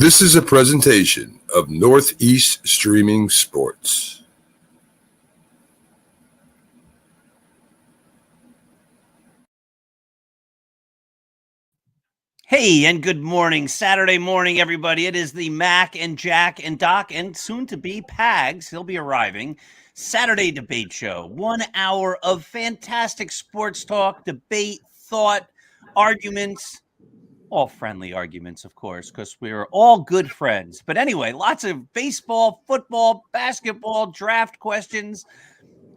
This is a presentation of Northeast Streaming Sports. Hey, and good morning. Saturday morning, everybody. It is the Mac and Jack and Doc and soon to be Pags. He'll be arriving. Saturday debate show. 1 hour of fantastic sports talk, debate, thought, arguments. All friendly arguments, of course, because we're all good friends. But anyway, lots of baseball, football, basketball, draft questions,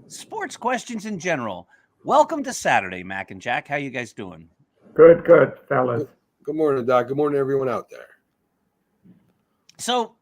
sports questions in general. Welcome to Saturday, Mac and Jack. How you guys doing? Good, fellas. Good morning, Doc. Good morning, everyone out there. So,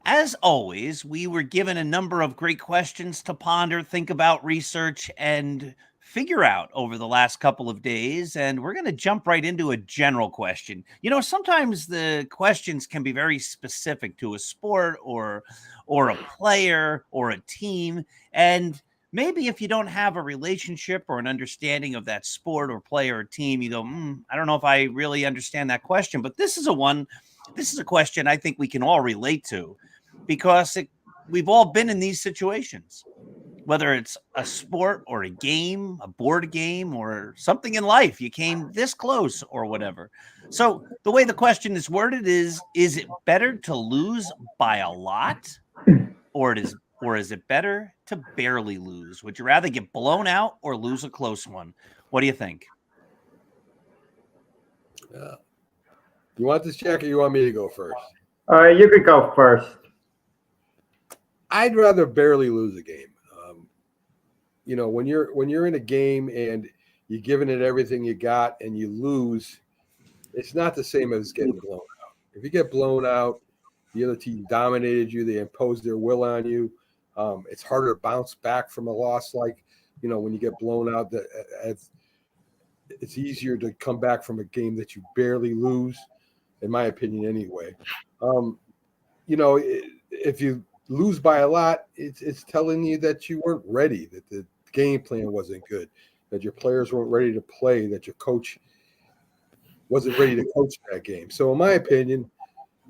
as always, we were given a number of great questions to ponder, think about, research, and figure out over the last couple of days. And we're going to jump right into a general question. You know, sometimes the questions can be very specific to a sport or a player or a team. And maybe if you don't have a relationship or an understanding of that sport or player or team, you go, I don't know if I really understand that question. But this is a question I think we can all relate to because we've all been in these situations, whether it's a sport or a game, a board game, or something in life. You came this close or whatever. So the way the question is worded is it better to lose by a lot or is it better to barely lose? Would you rather get blown out or lose a close one? What do you think? You want this, Jack, or you want me to go first? You could go first. I'd rather barely lose a game. When you're in a game and you're giving it everything you got and you lose, it's not the same as getting blown out. If you get blown out, the other team dominated you, they imposed their will on you. It's harder to bounce back from a loss. Like, when you get blown out, it's easier to come back from a game that you barely lose, in my opinion, anyway. If you lose by a lot, it's telling you that you weren't ready, that the game plan wasn't good, that your players weren't ready to play, that your coach wasn't ready to coach that game. So in my opinion,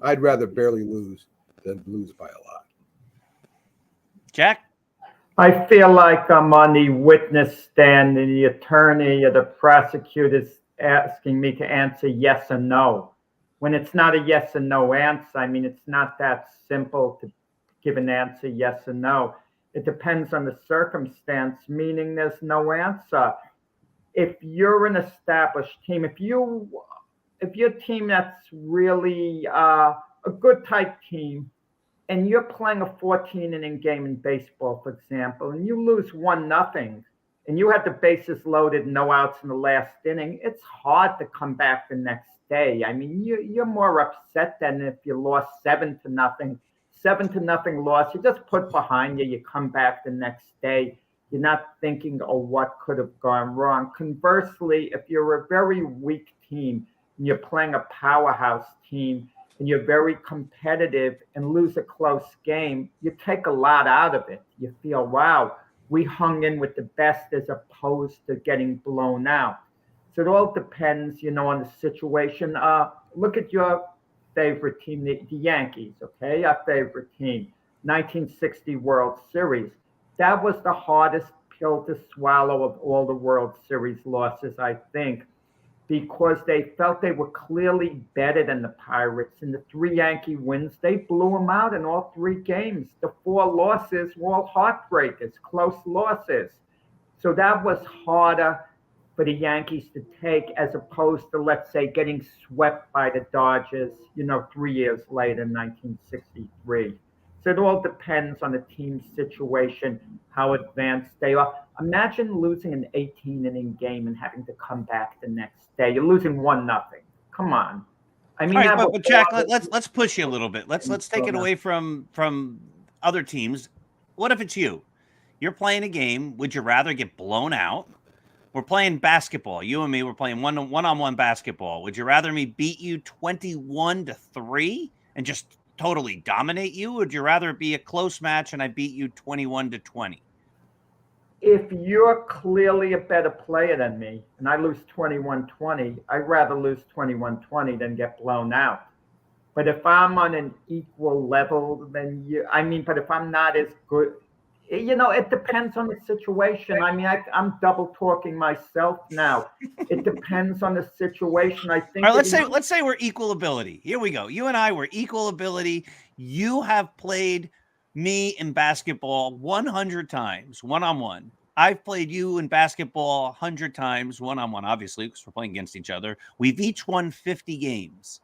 I'd rather barely lose than lose by a lot. Jack? I feel like I'm on the witness stand and the attorney or the prosecutor's asking me to answer yes or no. When it's not a yes or no answer, I mean, it's not that simple to give an answer yes or no. It depends on the circumstance, meaning there's no answer. If you're an established team, if you're a team that's really a good type team, and you're playing a 14-inning game in baseball, for example, and you lose 1-0, and you have the bases loaded, no outs in the last inning, it's hard to come back the next day. I mean, you're more upset than if you lost 7-0. 7-0 loss, you just put behind you, you come back the next day. You're not thinking, what could have gone wrong. Conversely, if you're a very weak team and you're playing a powerhouse team and you're very competitive and lose a close game, you take a lot out of it. You feel, wow, we hung in with the best as opposed to getting blown out. So it all depends, on the situation. Look at your favorite team, the Yankees, okay? Our favorite team, 1960 World Series. That was the hardest pill to swallow of all the World Series losses, I think, because they felt they were clearly better than the Pirates. In the 3 Yankee wins, they blew them out in all 3 games. The 4 losses were all heartbreakers, close losses. So that was harder for the Yankees to take as opposed to, let's say, getting swept by the Dodgers, 3 years later in 1963. So it all depends on the team's situation, how advanced they are. Imagine losing an 18-inning game and having to come back the next day. You're losing 1-0. Come on. I mean, all right, but Jack, let's push you a little bit. Let's take it away from other teams. What if it's you? You're playing a game. Would you rather get blown out? We're playing basketball. You and me, we're playing one-on-one basketball. Would you rather me beat you 21-3 and just totally dominate you? Or would you rather it be a close match and I beat you 21-20? If you're clearly a better player than me and I lose 21-20, I'd rather lose 21-20 than get blown out. But if I'm on an equal level, then but if I'm not as good, it depends on the situation. I mean, I'm double talking myself now. It depends on the situation. I think. All right, let's say we're equal ability. Here we go. You and I were equal ability. You have played me in basketball 100 times, one-on-one. I've played you in basketball 100 times, one-on-one, obviously, because we're playing against each other. We've each won 50 games.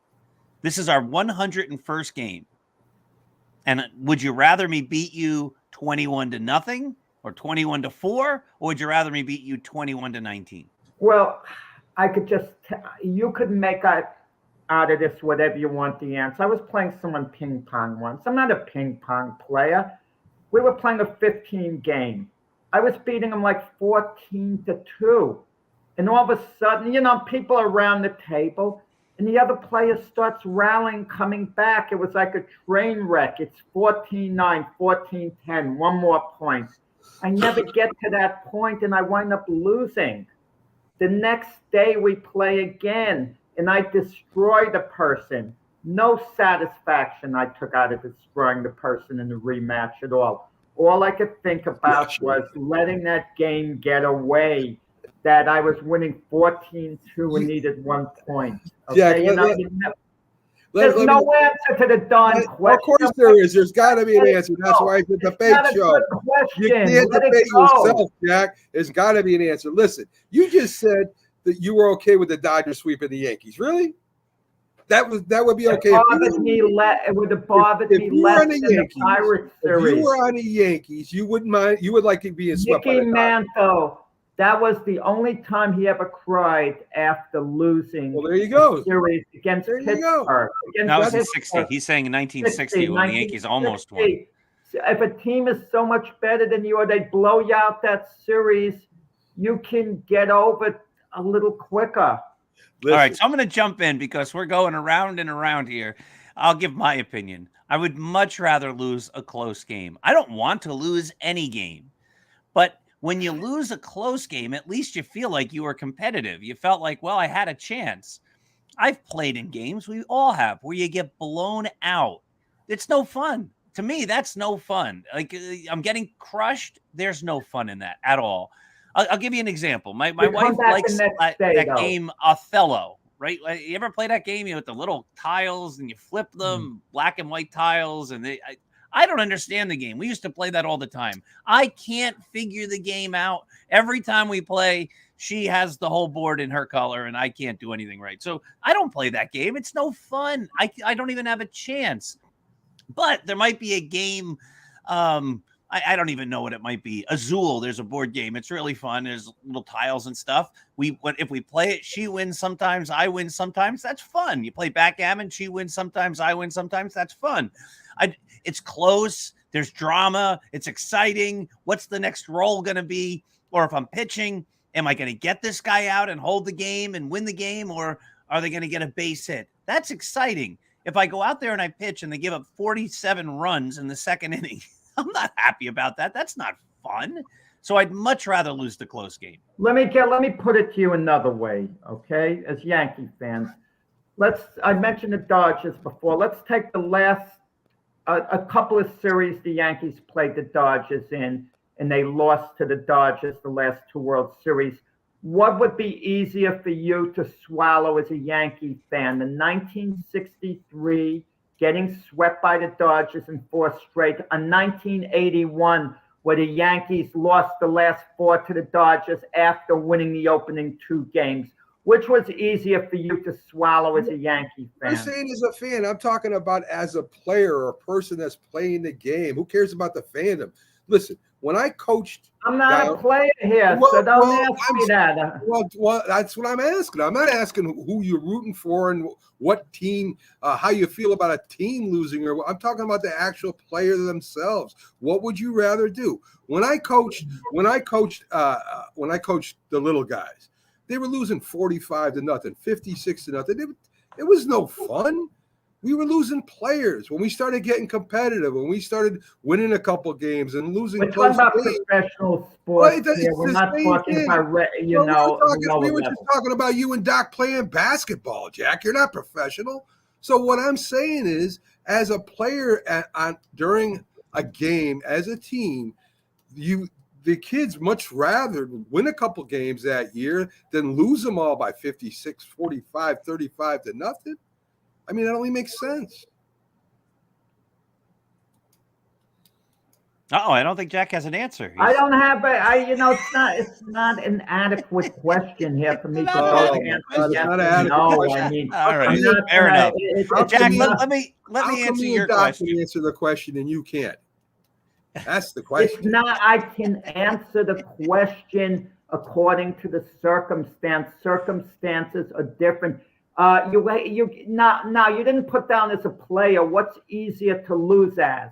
This is our 101st game. And would you rather me beat you 21-0 or 21-4, or would you rather me beat you 21-19? Well, you could make out of this whatever you want the answer. I was playing someone ping pong once. I'm not a ping pong player. We were playing a 15 game. I was beating him like 14-2. And all of a sudden, people are around the table and the other player starts rallying, coming back. It was like a train wreck. It's 14-9, 14-10, one more point. I never get to that point and I wind up losing. The next day we play again and I destroy the person. No satisfaction I took out of destroying the person in the rematch at all. All I could think about was letting that game get away, that I was winning 14-2 and needed 1 point. Okay? Jack, there's no answer to the darn question. Of course there is. There's got to be an answer. That's why it's a debate show. You can't debate yourself, Jack. There's got to be an answer. Listen, you just said that you were okay with the Dodgers sweeping the Yankees. Really? That would be okay. It would have bothered me less than the Pirates series. If you were on the Yankees, you wouldn't mind. You would like it being swept by the Dodgers. Mantle. That was the only time he ever cried after losing. Well, there you go. Series against Pittsburgh. That was in 60. He's saying in 1960 when the Yankees almost won. If a team is so much better than you or they blow you out that series, you can get over a little quicker. Listen. All right, so I'm going to jump in because we're going around and around here. I'll give my opinion. I would much rather lose a close game. I don't want to lose any game. But when you lose a close game, at least you feel like you were competitive. You felt like, well, I had a chance. I've played in games, we all have, where you get blown out. It's no fun. To me, that's no fun. Like, I'm getting crushed. There's no fun in that at all. I'll give you an example. My wife likes that game Othello, right? You ever play that game with the little tiles and you flip them, black and white tiles, and I don't understand the game. We used to play that all the time. I can't figure the game out. Every time we play, she has the whole board in her color, and I can't do anything right. So I don't play that game. It's no fun. I don't even have a chance. But there might be a game. I don't even know what it might be. Azul, there's a board game. It's really fun. There's little tiles and stuff. If we play it, she wins sometimes, I win sometimes. That's fun. You play backgammon, she wins sometimes, I win sometimes. That's fun. It's close. There's drama. It's exciting. What's the next roll going to be? Or if I'm pitching, am I going to get this guy out and hold the game and win the game? Or are they going to get a base hit? That's exciting. If I go out there and I pitch and they give up 47 runs in the second inning, I'm not happy about that. That's not fun. So I'd much rather lose the close game. Let me put it to you another way, okay? As Yankee fans, I mentioned the Dodgers before. Let's take the last a couple of series the Yankees played the Dodgers in, and they lost to the Dodgers the last two World Series. What would be easier for you to swallow as a Yankee fan? The 1963 getting swept by the Dodgers in 4 straight, a 1981 where the Yankees lost the last 4 to the Dodgers after winning the opening 2 games. Which was easier for you to swallow as a Yankee fan? I'm saying as a fan. I'm talking about as a player or a person that's playing the game. Who cares about the fandom? Listen, when I coached, I'm not a player here, so don't ask me that. Well, that's what I'm asking. I'm not asking who you're rooting for and what team, how you feel about a team losing. I'm talking about the actual player themselves. What would you rather do? When I coached the little guys, they were losing 45-0, 56-0. It was no fun. We were losing players when we started getting competitive, when we started winning a couple games and losing. We're talking about professional sports. We're not talking about, we were just talking about you and Doc playing basketball, Jack. You're not professional. So what I'm saying is, as a player during a game, as a team, the kids much rather win a couple games that year than lose them all by 56, 45, 35 to nothing. I mean, that only makes sense. Oh, I don't think Jack has an answer. I don't have it's not an adequate question here for me to Not go an to adequate answer question. yes Not or adequate no. question. I mean, All right, I'm not fair gonna, enough. Jack, let me How answer come me your and Doc question. can answer the question and you can't? That's the It's question. not, I can answer the question according to the circumstance. Circumstances are different. You didn't put down as a player what's easier to lose as.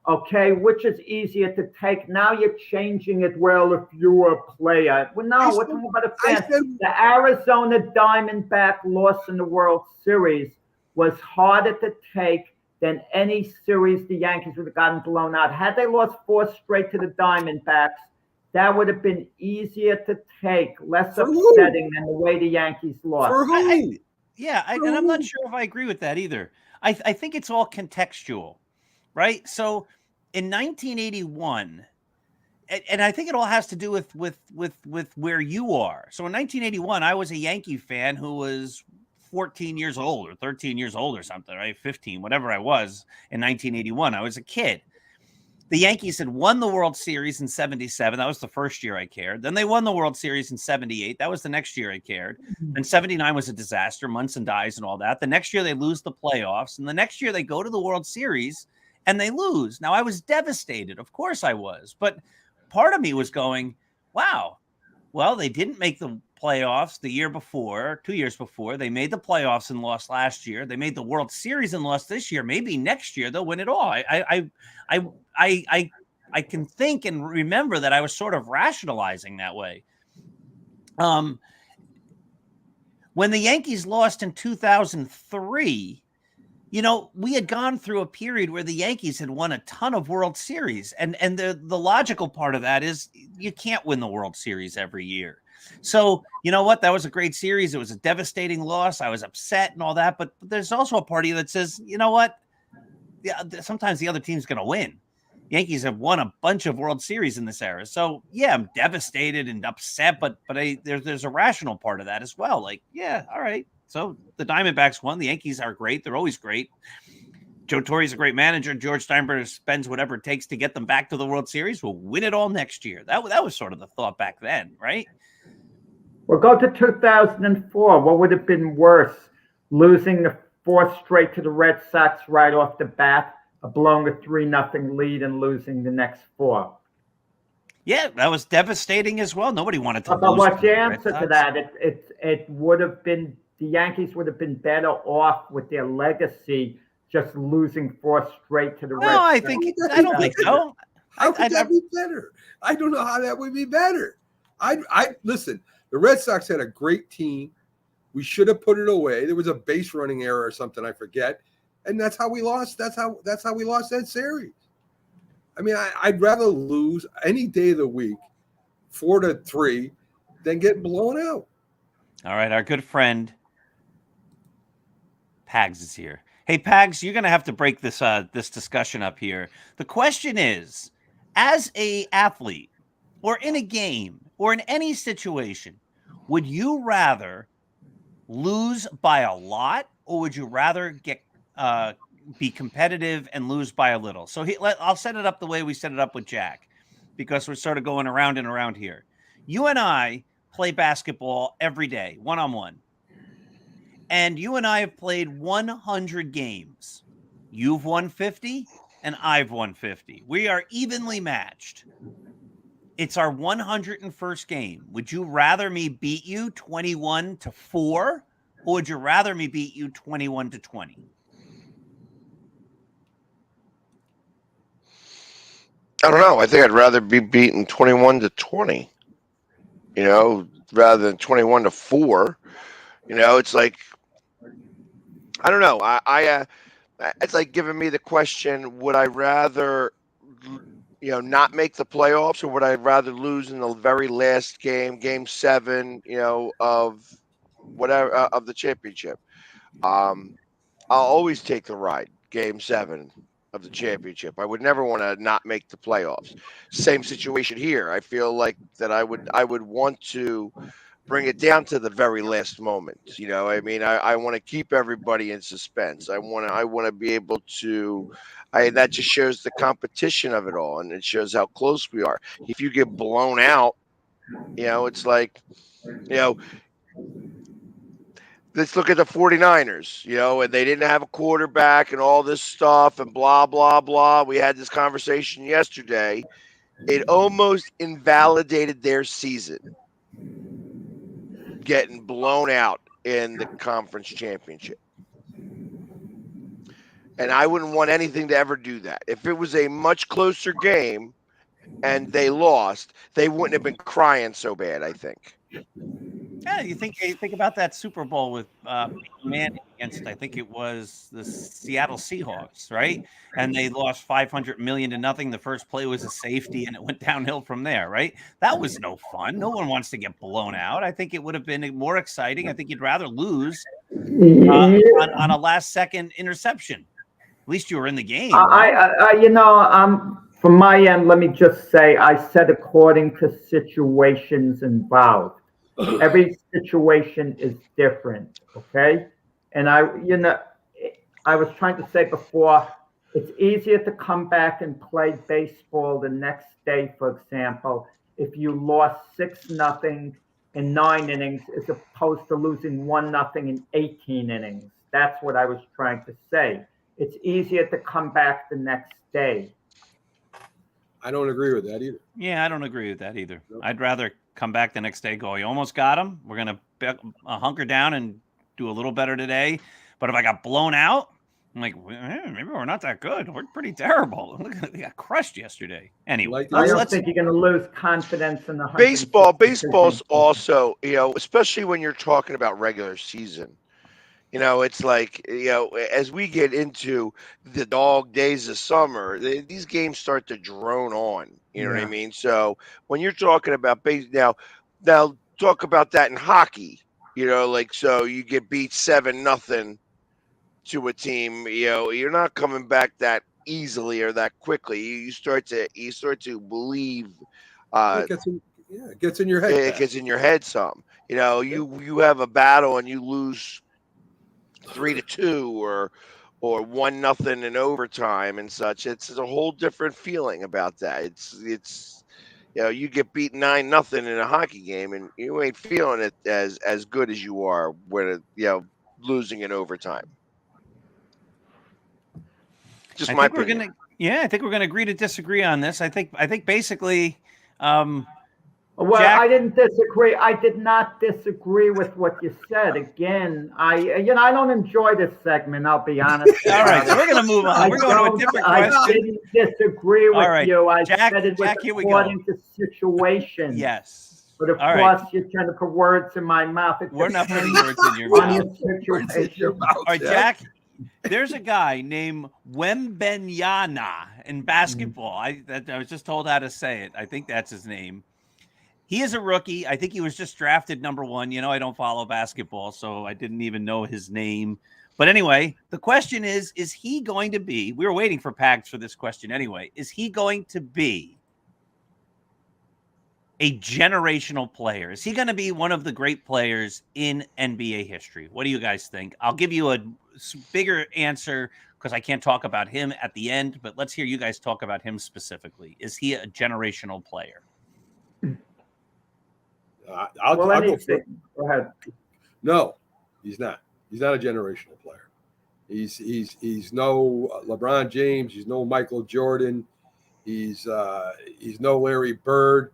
Okay, which is easier to take? Now you're changing it. Well, if you were a player, well, no, we're talking about a fan. The Arizona Diamondback loss in the World Series was harder to take than any series the Yankees would have gotten blown out. Had they lost 4 straight to the Diamondbacks, that would have been easier to take, less upsetting than the way the Yankees lost. For who? And I'm not sure if I agree with that either. I think it's all contextual, right? So in 1981, and I think it all has to do with where you are. So in 1981, I was a Yankee fan who was 14 years old or 13 years old or something, right? 15, whatever I was in 1981. I was a kid. The Yankees had won the World Series in 77. That was the first year I cared. Then they won the World Series in 78. That was the next year I cared. And 79 was a disaster. Munson dies and all that. The next year they lose the playoffs. And the next year they go to the World Series and they lose. Now, I was devastated. Of course I was. But part of me was going, wow, well, they didn't make the playoffs the year before, 2 years before. They made the playoffs and lost last year. They made the World Series and lost this year. Maybe next year they'll win it all. I can think and remember that I was sort of rationalizing that way. When the Yankees lost in 2003, we had gone through a period where the Yankees had won a ton of World Series. And the logical part of that is you can't win the World Series every year. So, you know what? That was a great series. It was a devastating loss. I was upset and all that. But there's also a party that says, you know what? Yeah, sometimes the other team's going to win. Yankees have won a bunch of World Series in this era. So, yeah, I'm devastated and upset. But there's a rational part of that as well. Like, yeah, all right. So the Diamondbacks won. The Yankees are great. They're always great. Joe Torre's a great manager. George Steinbrenner spends whatever it takes to get them back to the World Series. We'll win it all next year. That was sort of the thought back then, right? Well, go to 2004. What would have been worse? Losing the 4th straight to the Red Sox right off the bat, blowing a 3-0 lead and losing the next 4. Yeah, that was devastating as well. Nobody wanted to lose. But what's the answer to that? It would have been, the Yankees would have been better off with their legacy just losing 4 straight to the Red Sox. I don't think so. How could that be better? I don't know how that would be better. I listen. The Red Sox had a great team. We should have put it away. There was a base running error or something, I forget, and that's how we lost. That's how we lost that series. I mean, I'd rather lose any day of the week 4-3 than get blown out. All right, our good friend Pags is here. Hey, Pags, you're going to have to break this discussion up here. The question is, as a athlete or in a game or in any situation, would you rather lose by a lot or would you rather be competitive and lose by a little? So I'll set it up the way we set it up with Jack, because we're sort of going around and around here. You and I play basketball every day, one-on-one. And you and I have played 100 games. You've won 50 and I've won 50. We are evenly matched. It's our 101st game. Would you rather me beat you 21-4 or would you rather me beat you 21-20? I don't know. I think I'd rather be beaten 21-20, rather than 21-4. It's like, I don't know. It's like giving me the question, would I rather, not make the playoffs, or would I rather lose in the very last game, game 7, of whatever, of the championship? I'll always take the ride. Game 7 of the championship. I would never want to not make the playoffs. Same situation here. I feel like that I would want to bring it down to the very last moment. You know, I mean, I want to keep everybody in suspense. I want to be able to. That just shows the competition of it all, and it shows how close we are. If you get blown out, you know, it's like, you know, let's look at the 49ers, you know, and they didn't have a quarterback and all this stuff and blah, blah, blah. We had this conversation yesterday. It almost invalidated their season, getting blown out in the conference championship. And I wouldn't want anything to ever do that. If it was a much closer game and they lost, they wouldn't have been crying so bad, I think. Yeah, you think about that Super Bowl with Manning against, I think it was the Seattle Seahawks, right? And they lost 500 million to nothing. The first play was a safety, and it went downhill from there, right? That was no fun. No one wants to get blown out. I think it would have been more exciting. I think you'd rather lose on a last-second interception. At least you were in the game. From my end, let me just say, I said according to situations involved. Every situation is different, okay? And I was trying to say before, it's easier to come back and play baseball the next day, for example, if you lost 6-0 in 9 innings as opposed to losing 1-0 in 18 innings. That's what I was trying to say. It's easier to come back the next day. I don't agree with that either. Yeah, I don't agree with that either. Nope. I'd rather come back the next day, go, you almost got him. We're going to hunker down and do a little better today. But if I got blown out, I'm like, maybe we're not that good. We're pretty terrible. They got crushed yesterday. Anyway, I don't think you're going to lose confidence in the baseball's also, you know, especially when you're talking about regular season. You know, it's like, you know, as we get into the dog days of summer, these games start to drone on. You know what I mean? So when you're talking about now talk about that in hockey. You know, like, so you get beat 7-0 to a team. You know, you're not coming back that easily or that quickly. You start to believe. It gets in your head. It gets in your head some. You know, you have a battle and you lose 3-2 or 1-0 in overtime and such. It's a whole different feeling about that. It's you know, you get beat 9-0 in a hockey game and you ain't feeling it as good as you are when losing in overtime. Just my opinion. I think we're gonna agree to disagree on this. I think basically. Well, Jack? I didn't disagree. I did not disagree with what you said. Again, I don't enjoy this segment. I'll be honest. All right, so we're going to move on. We're going to a different question. I didn't disagree with you. I Jack, said it was according to situation. Yes. But of course, you're trying to put words in my mouth. We're not putting words in your mouth. All right, Jack. There's a guy named Wembanyama in basketball. I was just told how to say it. I think that's his name. He is a rookie. I think he was just drafted number 1. You know, I don't follow basketball, so I didn't even know his name. But anyway, the question is he going to be, we were waiting for Pags for this question anyway, is he going to be a generational player? Is he going to be one of the great players in NBA history? What do you guys think? I'll give you a bigger answer because I can't talk about him at the end, but let's hear you guys talk about him specifically. Is he a generational player? I'll go go ahead. No, he's not. He's not a generational player. He's no LeBron James. He's no Michael Jordan. He's no Larry Bird.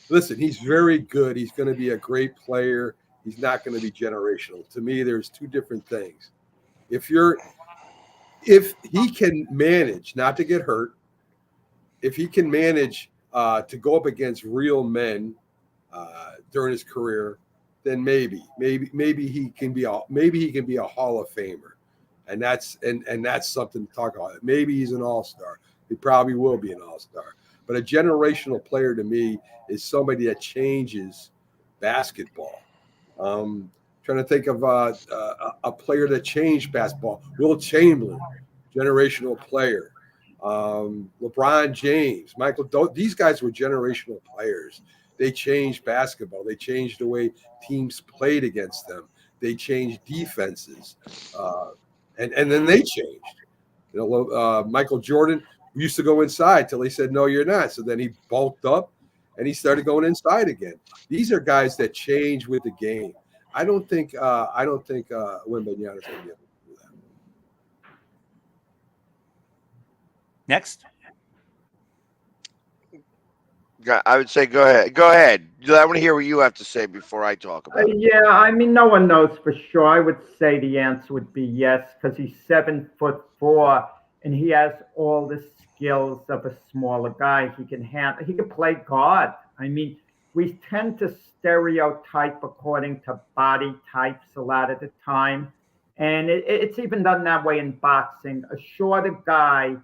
Listen, he's very good. He's going to be a great player. He's not going to be generational. To me, there's two different things. If he can manage not to get hurt, if he can manage to go up against real men during his career, then maybe he can be a Hall of Famer, and that's something to talk about. Maybe he's an all-star. He probably will be an all-star. But a generational player to me is somebody that changes basketball. Trying to think of a player that changed basketball. Will Chamberlain, generational player. LeBron James, these guys were generational players. They changed basketball. They changed the way teams played against them. They changed defenses, and then they changed. Michael Jordan used to go inside till they said, "No, you're not." So then he bulked up, and he started going inside again. These are guys that change with the game. I don't think Wembanyama is going to be able to do that. Next. I would say go ahead. Go ahead. I want to hear what you have to say before I talk about it. Yeah, I mean, no one knows for sure. I would say the answer would be yes, because he's 7'4" and he has all the skills of a smaller guy. He can play guard. I mean, we tend to stereotype according to body types a lot of the time. And it's even done that way in boxing. A shorter guy,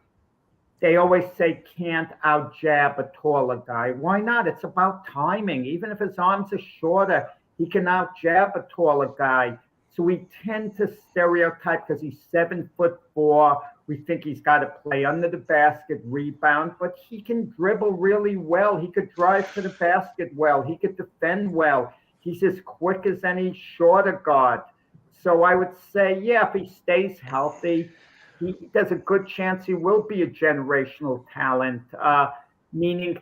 they always say, can't out-jab a taller guy. Why not? It's about timing. Even if his arms are shorter, he can out-jab a taller guy. So we tend to stereotype because he's 7'4". We think he's got to play under the basket, rebound, but he can dribble really well. He could drive to the basket well. He could defend well. He's as quick as any shorter guard. So I would say, yeah, if he stays healthy, there's a good chance he will be a generational talent, meaning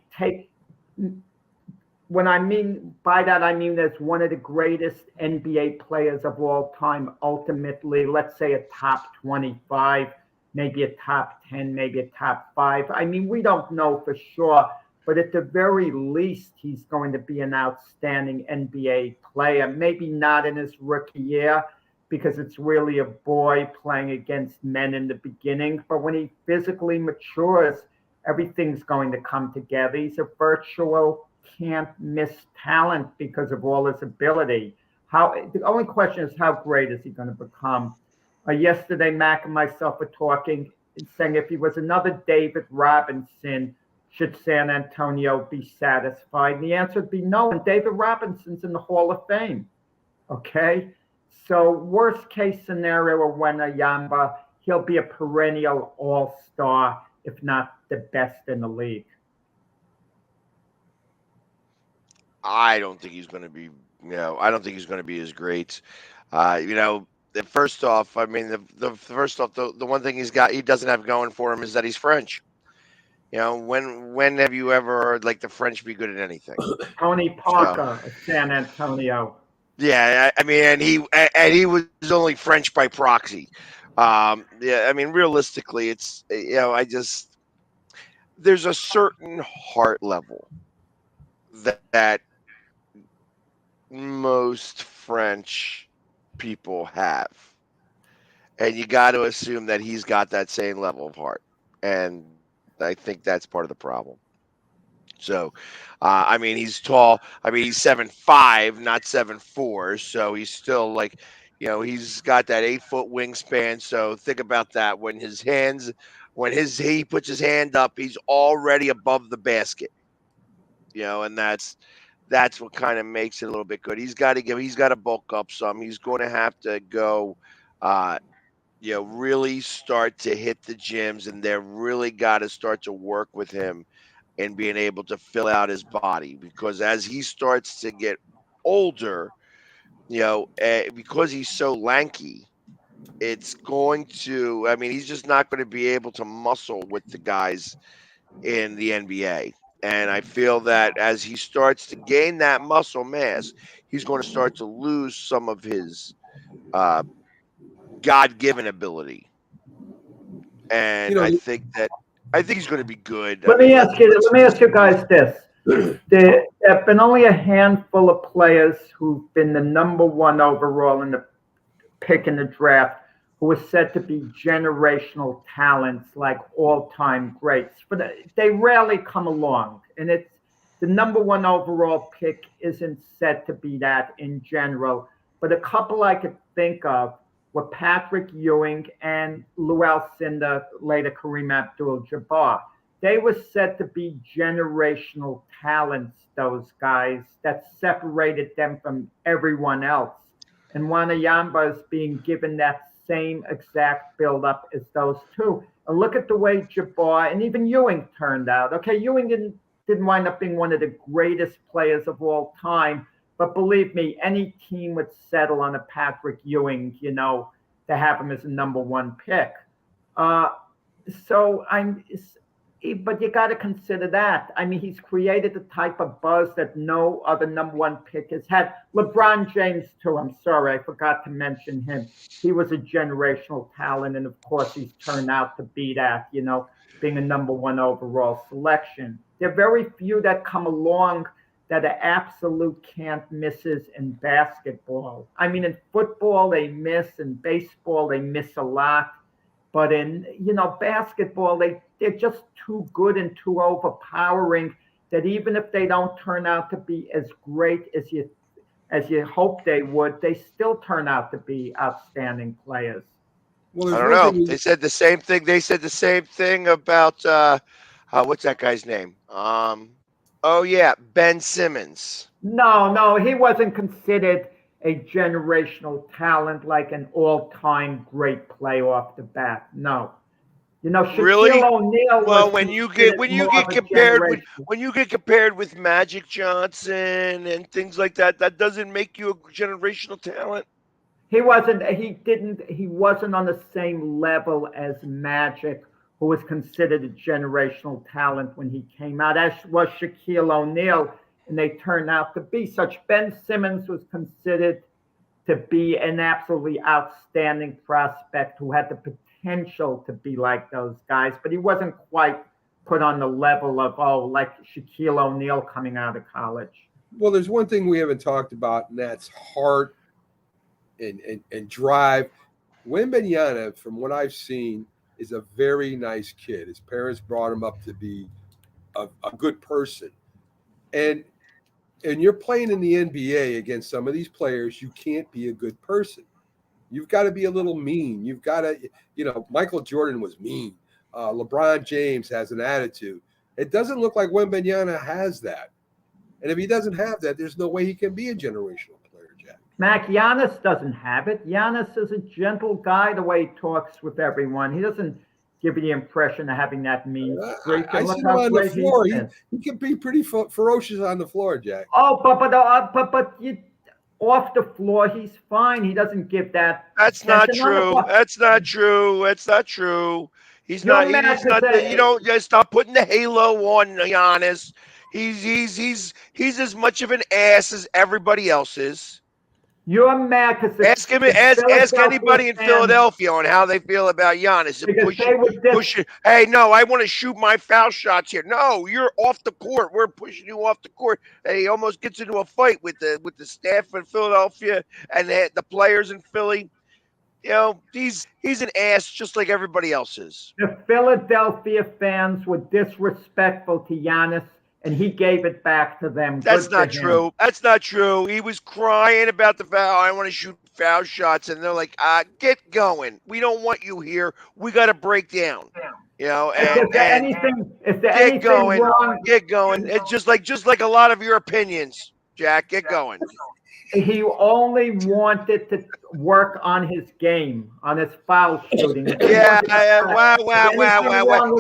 when I mean by that, I mean as one of the greatest NBA players of all time, ultimately, let's say a top 25, maybe a top 10, maybe a top 5. I mean, we don't know for sure, but at the very least, he's going to be an outstanding NBA player. Maybe not in his rookie year, because it's really a boy playing against men in the beginning. But when he physically matures, everything's going to come together. He's a virtual can't miss talent because of all his ability. The only question is, how great is he going to become? Yesterday, Mac and myself were talking and saying if he was another David Robinson, should San Antonio be satisfied? And the answer would be no. And David Robinson's in the Hall of Fame. Okay? So worst case scenario, Wembanyama, he'll be a perennial all-star, if not the best in the league. I don't think he's going to be. I don't think he's going to be as great. First off, I mean, the one thing he doesn't have going for him is that he's French. When have you ever heard like the French be good at anything? Tony Parker, San Antonio. Yeah, I mean, and he was only French by proxy. I mean, realistically, it's there's a certain heart level that most French people have, and you got to assume that he's got that same level of heart, and I think that's part of the problem. So, I mean, he's tall. I mean, he's 7'5", not 7'4", so he's still like, he's got that 8-foot wingspan. So think about that. When he puts his hand up, he's already above the basket. And that's what kind of makes it a little bit good. He's got to bulk up some. He's going to have to go, really start to hit the gyms, and they're really got to start to work with him and being able to fill out his body, because as he starts to get older, because he's so lanky, it's going to, I mean, he's just not going to be able to muscle with the guys in the NBA. And I feel that as he starts to gain that muscle mass, he's going to start to lose some of his God-given ability. And I think he's going to be good. Let me ask you guys this. There have been only a handful of players who've been the number 1 overall in the pick in the draft who are said to be generational talents, like all-time greats. But they rarely come along. And it's the number 1 overall pick isn't said to be that in general. But a couple I could think of were Patrick Ewing and Lou Alcindor, later Kareem Abdul-Jabbar. They were said to be generational talents, those guys, that separated them from everyone else. and Wanyama is being given that same exact build-up as those two. And look at the way Jabbar and even Ewing turned out. Okay, Ewing didn't wind up being one of the greatest players of all time, but believe me, any team would settle on a Patrick Ewing, to have him as a number one pick. But you got to consider that. I mean, he's created the type of buzz that no other number one pick has had. LeBron James, too. I'm sorry, I forgot to mention him. He was a generational talent, and of course, he's turned out to be that, being a number one overall selection. There are very few that come along that are absolute can't misses in basketball. I mean, in football, they miss. In baseball, they miss a lot. But in, basketball, they're just too good and too overpowering that even if they don't turn out to be as great as you hope they would, they still turn out to be outstanding players. Well, I don't know. They said the same thing. They said the same thing about what's that guy's name? Ben Simmons. No, he wasn't considered a generational talent, like an all-time great player off the bat. No, Shaquille Really? O'Neal. Well, when you get compared with Magic Johnson and things like that, that doesn't make you a generational talent. He wasn't on the same level as Magic, who was considered a generational talent when he came out, as was Shaquille O'Neal. And they turned out to be such. Ben Simmons was considered to be an absolutely outstanding prospect who had the potential to be like those guys, but he wasn't quite put on the level of, like Shaquille O'Neal coming out of college. Well, there's one thing we haven't talked about, and that's heart and drive. Wembanyama, from what I've seen, is a very nice kid. His parents brought him up to be a good person. And you're playing in the NBA against some of these players, you can't be a good person. You've got to be a little mean. You've got to, Michael Jordan was mean. LeBron James has an attitude. It doesn't look like Wembanyama has that. And if he doesn't have that, there's no way he can be a generational player, Jack. Mac, Giannis doesn't have it. Giannis is a gentle guy the way he talks with everyone. He doesn't give you the impression of having that mean streak. I see him on the floor. He can be pretty ferocious on the floor, Jack. Oh, but you, off the floor, he's fine. He doesn't give that. That's not true. That's not true. That's not true. He's not. Stop putting the halo on Giannis. He's as much of an ass as everybody else is. You're mad because ask anybody in Philadelphia on how they feel about Giannis. Hey, no, I want to shoot my foul shots here. No, you're off the court. We're pushing you off the court. And he almost gets into a fight with the staff in Philadelphia and the players in Philly. He's an ass just like everybody else is. The Philadelphia fans were disrespectful to Giannis, and he gave it back to them. That's not true. That's not true. He was crying about the foul. I want to shoot foul shots. And they're like, get going. We don't want you here. We got to break down. Is there anything wrong? Get going. It's just like a lot of your opinions, Jack. Get going. He only wanted to work on his game, on his foul shooting. Wow.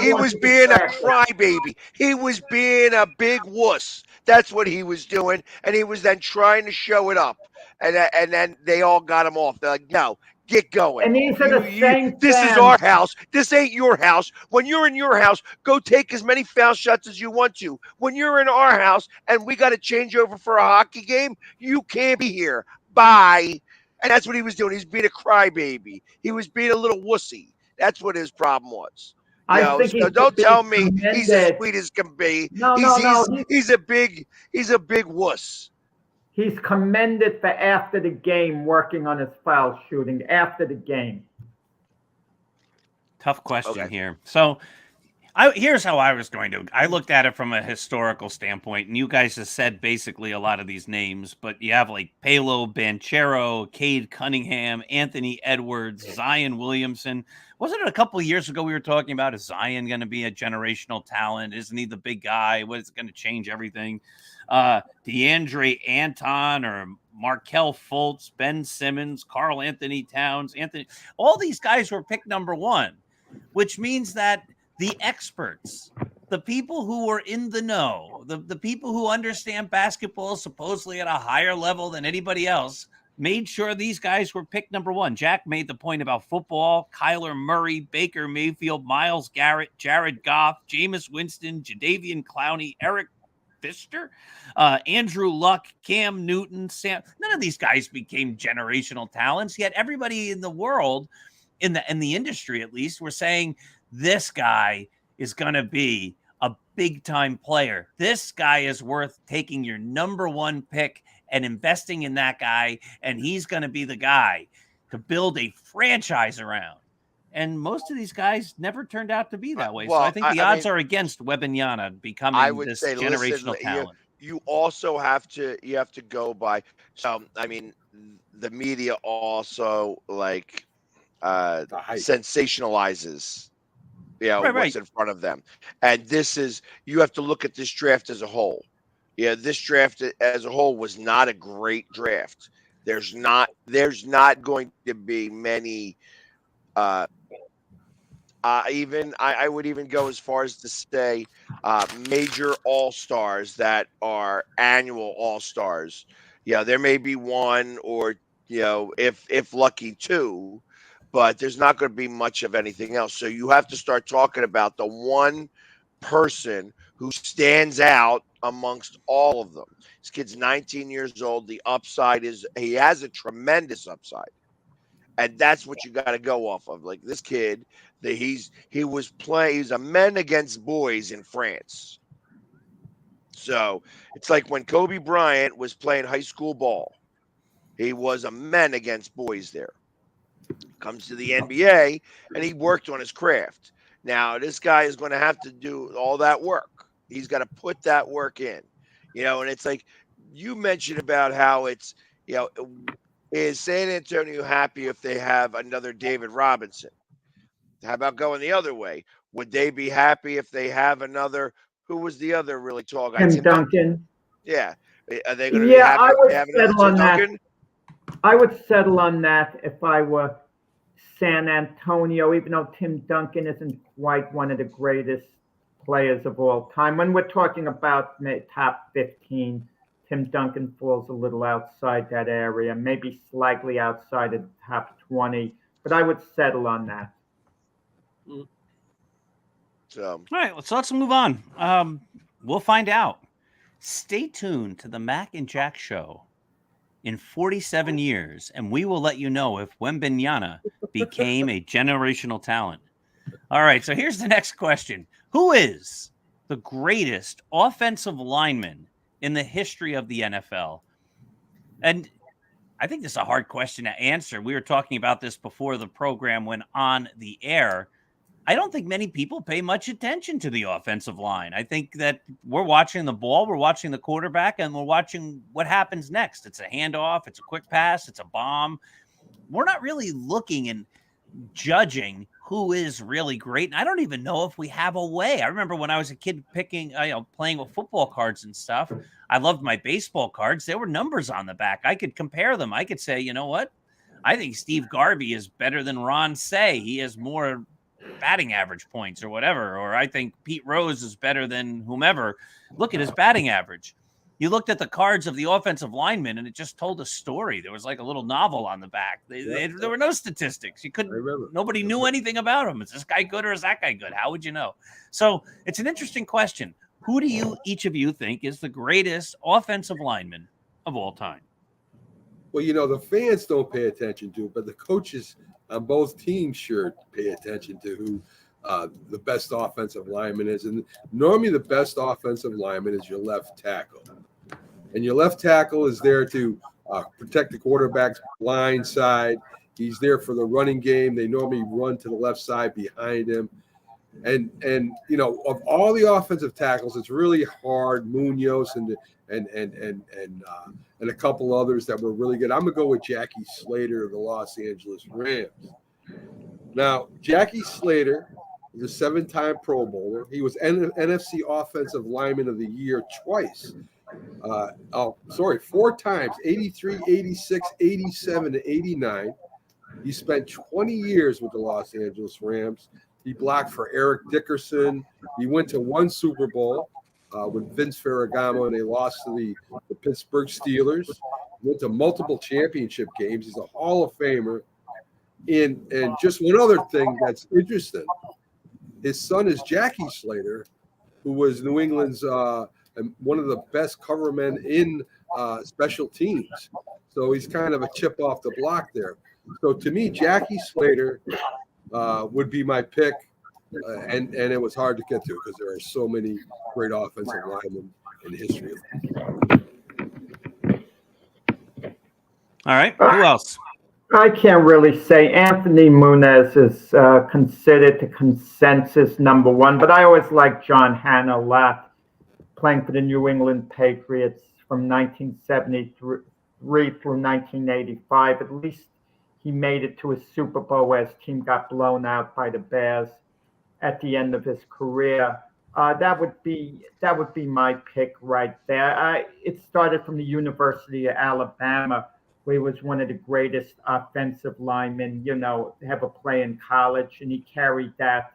He was being a crybaby. He was being a big wuss. That's what he was doing. And he was then trying to show it up. And then they all got him off. They're like, no, get going. And these are the same This is our house. This ain't your house. When you're in your house, go take as many foul shots as you want to. When you're in our house and we got to change over for a hockey game, you can't be here. Bye. And that's what he was doing. He's being a crybaby. He was being a little wussy. That's what his problem was. Don't tell me he's as sweet as can be. He's a big wuss. He's commended for after the game working on his foul shooting after the game. Tough question here. So here's how I was going to. I looked at it from a historical standpoint, and you guys have said basically a lot of these names, but you have like Paolo Banchero, Cade Cunningham, Anthony Edwards, Zion Williamson. Wasn't it a couple of years ago we were talking about, is Zion going to be a generational talent? Isn't he the big guy? What is going to change everything? DeAndre Anton or Markel Fultz, Ben Simmons, Karl Anthony Towns, all these guys were picked number 1, which means that the experts, the people who are in the know, the people who understand basketball supposedly at a higher level than anybody else, made sure these guys were picked number 1. Jack made the point about football. Kyler Murray, Baker Mayfield, Myles Garrett, Jared Goff, Jameis Winston, Jadeveon Clowney, Eric Fister, Andrew Luck, Cam Newton, Sam. None of these guys became generational talents, yet everybody in the world, in the industry at least, were saying this guy is going to be a big-time player. This guy is worth taking your number 1 pick and investing in that guy, and he's going to be the guy to build a franchise around. And most of these guys never turned out to be that way. Well, so I think the odds are against Wembanyama becoming this generational talent. You also have to go by. So I mean, the media also like sensationalizes, what's in front of them, and you have to look at this draft as a whole. Yeah, this draft as a whole was not a great draft. There's not going to be many. I would even go as far as to say major all-stars that are annual all-stars. Yeah, there may be one or if lucky 2, but there's not going to be much of anything else. So you have to start talking about the one person who stands out amongst all of them. This kid's 19 years old. The upside is he has a tremendous upside. And that's what you got to go off of. Like this kid, he's a men against boys in France. So it's like when Kobe Bryant was playing high school ball, he was a men against boys there. Comes to the NBA and he worked on his craft. Now this guy is going to have to do all that work. He's got to put that work in, and it's like you mentioned about how it's, is San Antonio happy if they have another David Robinson? How about going the other way? Would they be happy if they have another? Who was the other really tall guy? Tim Duncan. Yeah. Are they going to be happy if they have another Tim Duncan? I would settle on that if I were San Antonio, even though Tim Duncan isn't quite one of the greatest players of all time. When we're talking about top 15, Tim Duncan falls a little outside that area, maybe slightly outside of the top 20, but I would settle on that. All right, so let's move on. We'll find out. Stay tuned to the Mac and Jack Show in 47 years, and we will let you know if Wembanyama became a generational talent. All right, so here's the next question. Who is the greatest offensive lineman in the history of the NFL? And I think this is a hard question to answer. We were talking about this before the program went on the air. I don't think many people pay much attention to the offensive line. I think that we're watching the ball, we're watching the quarterback, and we're watching what happens next. It's a handoff, it's a quick pass, it's a bomb. We're not really looking and judging who is really great. And I don't even know if we have a way. I remember when I was a kid playing with football cards and stuff. I loved my baseball cards. There were numbers on the back. I could compare them. I could say, you know what? I think Steve Garvey is better than Ron Say. He has more batting average points or whatever. Or I think Pete Rose is better than whomever. Look at his batting average. You looked at the cards of the offensive linemen and it just told a story. There was like a little novel on the back. There were no statistics. Nobody knew anything about him. Is this guy good or is that guy good? How would you know? So it's an interesting question. Who do each of you think is the greatest offensive lineman of all time? Well, the fans don't pay attention to it, but the coaches on both teams sure pay attention to who the best offensive lineman is. And normally the best offensive lineman is your left tackle. And your left tackle is there to protect the quarterback's blind side. He's there for the running game. They normally run to the left side behind him. And of all the offensive tackles, it's really hard. Munoz and a couple others that were really good. I'm going to go with Jackie Slater of the Los Angeles Rams. Now, Jackie Slater is a 7-time Pro Bowler. He was NFC Offensive Lineman of the Year twice. 4 times, 83, 86, 87, and 89. He spent 20 years with the Los Angeles Rams. He blocked for Eric Dickerson. He went to 1 Super Bowl with Vince Ferragamo, and they lost to the Pittsburgh Steelers. He went to multiple championship games. He's a Hall of Famer. And just one other thing that's interesting, his son is Jackie Slater, who was New England's one of the best covermen in special teams. So he's kind of a chip off the block there. So to me, Jackie Slater would be my pick, and it was hard to get to because there are so many great offensive linemen in the history of them. All right, who else? I can't really say. Anthony Muniz is considered the consensus number 1, but I always like John Hanna a lot, playing for the New England Patriots from 1973 through 1985. At least he made it to a Super Bowl where his team got blown out by the Bears at the end of his career. That would be my pick right there. It started from the University of Alabama, where he was one of the greatest offensive linemen, ever play in college, and he carried that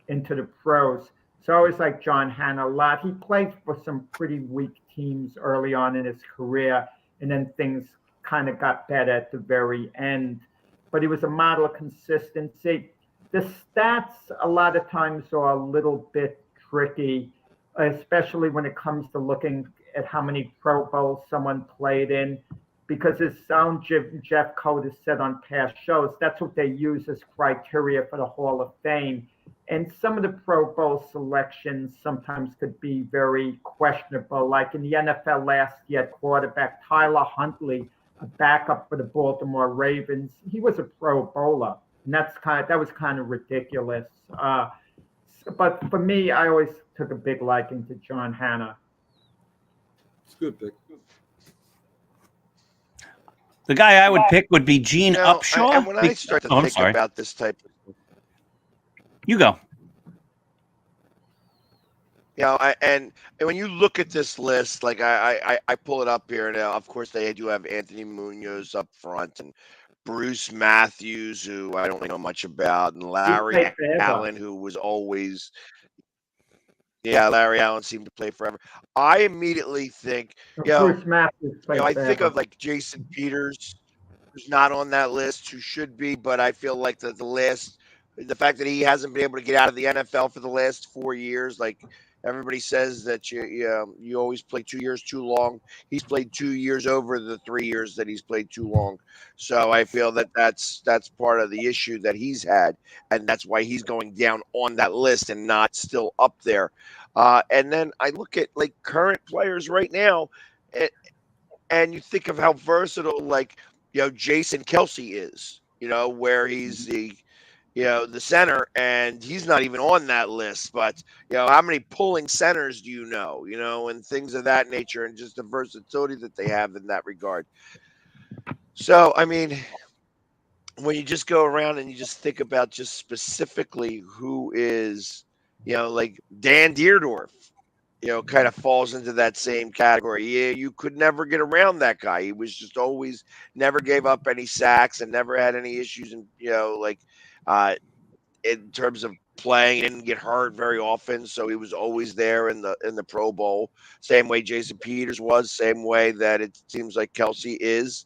into the pros. So I always like John Hanna a lot. He played for some pretty weak teams early on in his career, and then things kind of got better at the very end. But he was a model of consistency. The stats a lot of times are a little bit tricky, especially when it comes to looking at how many Pro Bowls someone played in, because as Jeff Coat has said on past shows, that's what they use as criteria for the Hall of Fame. And some of the Pro Bowl selections sometimes could be very questionable. Like in the NFL last year, quarterback Tyler Huntley, a backup for the Baltimore Ravens, he was a Pro Bowler, and that was kind of ridiculous. But for me, I always took a big liking to John Hanna. It's a good pick. The guy I would pick would be Gene Upshaw. And when I start to think about this type of, you go. And when you look at this list, like I pull it up here now. Of course, they do have Anthony Munoz up front and Bruce Matthews, who I don't know much about, and Larry Allen, who was always. Yeah, Larry Allen seemed to play forever. I immediately think, Bruce Matthews I think of like Jason Peters, who's not on that list, who should be, but I feel like the fact that he hasn't been able to get out of the NFL for the last 4 years, like everybody says that you always play 2 years too long. He's played 2 years over the 3 years that he's played too long. So I feel that that's part of the issue that he's had, and that's why he's going down on that list and not still up there. And then I look at like current players right now, and you think of how versatile like Jason Kelce is, where he's the center, and he's not even on that list. But how many pulling centers do you know, and things of that nature, and just the versatility that they have in that regard. So I mean, when you just go around and you just think about just specifically who is, like Dan Dierdorf, kind of falls into that same category. Yeah, you could never get around that guy. He was just always never gave up any sacks and never had any issues, and in terms of playing, he didn't get hurt very often, so he was always there in the Pro Bowl. Same way Jason Peters was, same way that it seems like Kelce is.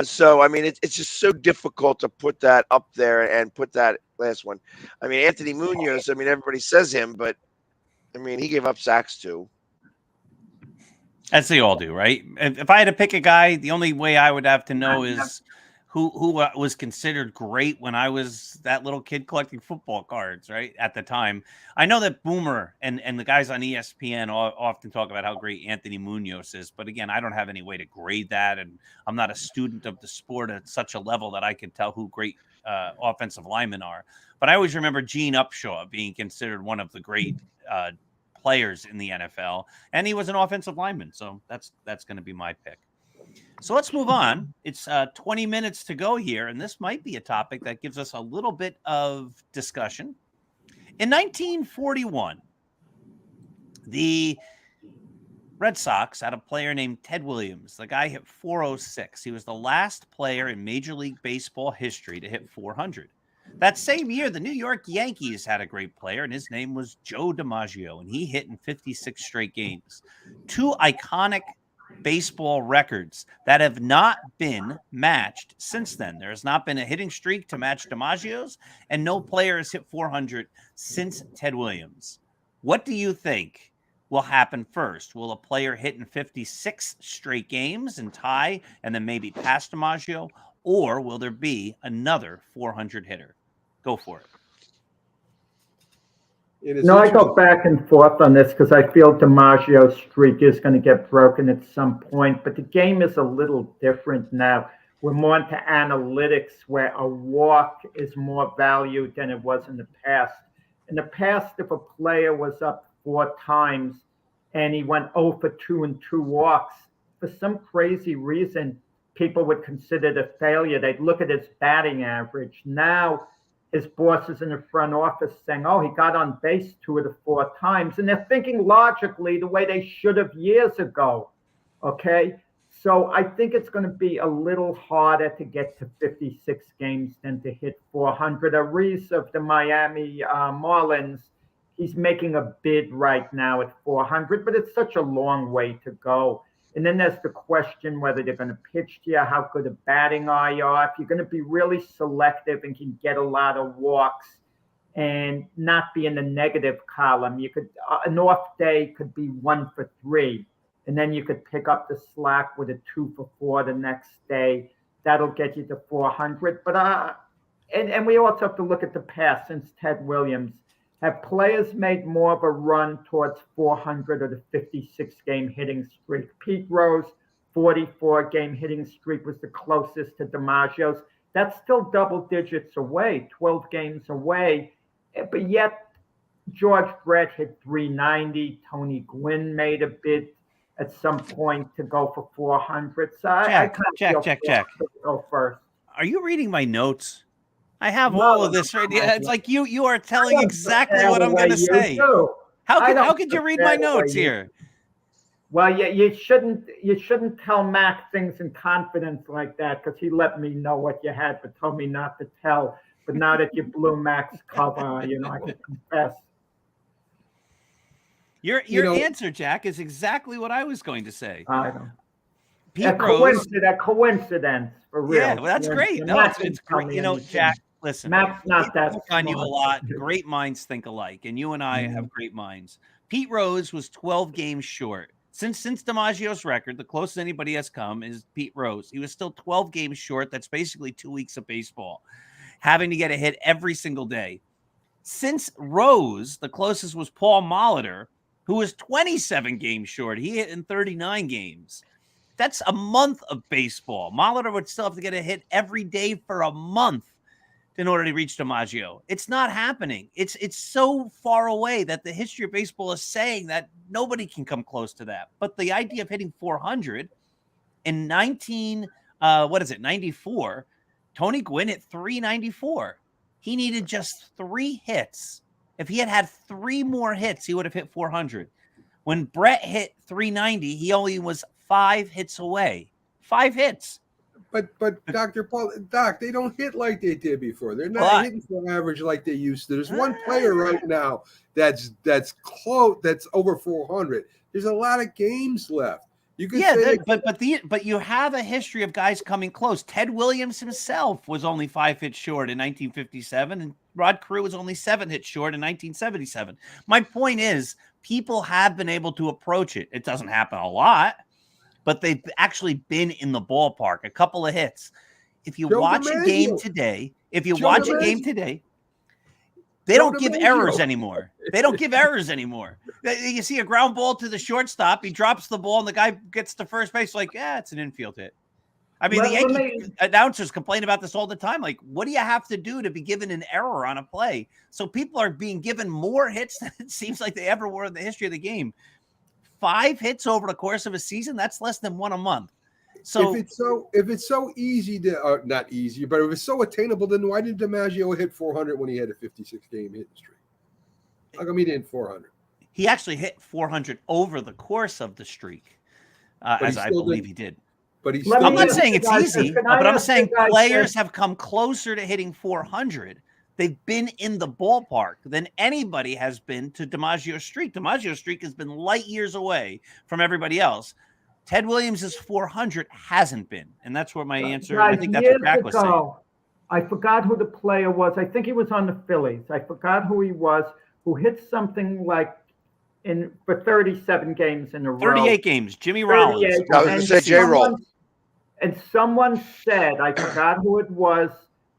So I mean, it's just so difficult to put that up there and put that last one. I mean, Anthony Munoz. I mean, everybody says him, but I mean, he gave up sacks too. As they all do, right? If I had to pick a guy, the only way I would have to know is who was considered great when I was that little kid collecting football cards, right? At the time. I know that Boomer and the guys on ESPN often talk about how great Anthony Munoz is, but again, I don't have any way to grade that, and I'm not a student of the sport at such a level that I can tell who great offensive linemen are. But I always remember Gene Upshaw being considered one of the great players in the NFL, and he was an offensive lineman, so that's going to be my pick. So let's move on. It's 20 minutes to go here, and this might be a topic that gives us a little bit of discussion. In 1941, the Red Sox had a player named Ted Williams. The guy hit 406. He was the last player in Major League Baseball history to hit 400. That same year, the New York Yankees had a great player, and his name was Joe DiMaggio, and he hit in 56 straight games. Two iconic baseball records that have not been matched since then. There has not been a hitting streak to match DiMaggio's, and no player has hit 400 since Ted Williams. What do you think will happen first? Will a player hit in 56 straight games and tie and then maybe pass DiMaggio, or will there be another 400 hitter? Go for it. I go back and forth on this because I feel DiMaggio's streak is going to get broken at some point, but the game is a little different now. We're more into analytics where a walk is more valued than it was in the past. In the past, if a player was up 4 times and he went 0 for 2 and 2 walks, for some crazy reason, people would consider it a failure. They'd look at his batting average. Now, his bosses in the front office saying, oh, he got on base 2 of the 4 times. And they're thinking logically the way they should have years ago. Okay? So I think it's going to be a little harder to get to 56 games than to hit 400. Ariz of the Miami Marlins, he's making a bid right now at 400, but it's such a long way to go. And then there's the question whether they're going to pitch to you, how good a batting eye you are. If you're going to be really selective and can get a lot of walks and not be in the negative column, you could an off day could be 1 for 3, and then you could pick up the slack with a 2 for 4 the next day. That'll get you to 400. But and we also have to look at the past since Ted Williams. Have players made more of a run towards 400 or the 56-game hitting streak? Pete Rose, 44-game hitting streak was the closest to DiMaggio's. That's still double digits away, 12 games away. But yet, George Brett hit 390. Tony Gwynn made a bid at some point to go for 400. So Jack. Go first. Are you reading my notes? I have all of this right here. It's like you are telling exactly what I'm going to say. How could you read my notes here? Well, you shouldn't tell Mac things in confidence like that because he let me know what you had, but told me not to tell. But now that you blew Mac's cover, I can confess. Your answer, Jack, is exactly what I was going to say. I know. Pete Rose, a coincidence for real. Yeah, well, that's great. No, it's great. Jack, listen, Mac's not that smart. On you a lot. Great minds think alike, and you and I have great minds. Pete Rose was 12 games short. Since DiMaggio's record, the closest anybody has come is Pete Rose. He was still 12 games short. That's basically 2 weeks of baseball, having to get a hit every single day. Since Rose, the closest was Paul Molitor, who was 27 games short. He hit in 39 games. That's a month of baseball. Molitor would still have to get a hit every day for a month in order to reach DiMaggio. It's not happening. It's so far away that the history of baseball is saying that nobody can come close to that. But the idea of hitting 400 in 94, Tony Gwynn hit 394. He needed just 3 hits. If he had 3 more hits, he would have hit 400. When Brett hit 390, he only was 5 hits away. 5 hits. But Dr. Paul, Doc, they don't hit like they did before. They're not hitting for average like they used to. There's one player right now that's close, that's over 400. There's a lot of games left. You can say but you have a history of guys coming close. Ted Williams himself was only 5 hits short in 1957, and Rod Carew was only 7 hits short in 1977. My point is, people have been able to approach it. It doesn't happen a lot, but they've actually been in the ballpark. A couple of hits. If you watch a game today, they don't give errors anymore. They don't give errors anymore. You see a ground ball to the shortstop, he drops the ball, and the guy gets to first base like, it's an infield hit. I mean, the Yankee announcers complain about this all the time. Like, what do you have to do to be given an error on a play? So people are being given more hits than it seems like they ever were in the history of the game. 5 hits over the course of a season, that's less than 1 a month. So if it's so easy to not easy, but if it's so attainable, then why did DiMaggio hit 400 when he had a 56-game hitting streak? How come he didn't 400? He actually hit 400 over the course of the streak, as I believe he did. But he's Let still I'm me not ask saying you it's guys easy, this. Can I but I'm ask saying you guys players this? have come closer to hitting 400. They've been in the ballpark than anybody has been to DiMaggio's streak. DiMaggio's streak has been light years away from everybody else. Ted Williams' 400 hasn't been, and that's where my answer. And I Guys, think that's what years Jack was saying. ago, I forgot who the player was. I think he was on the Phillies. I forgot who he was, who hit something like for 37 games in a row. 38 games. Jimmy Rollins. 38. I was going to say J-Roll. And someone said, I forgot who it was,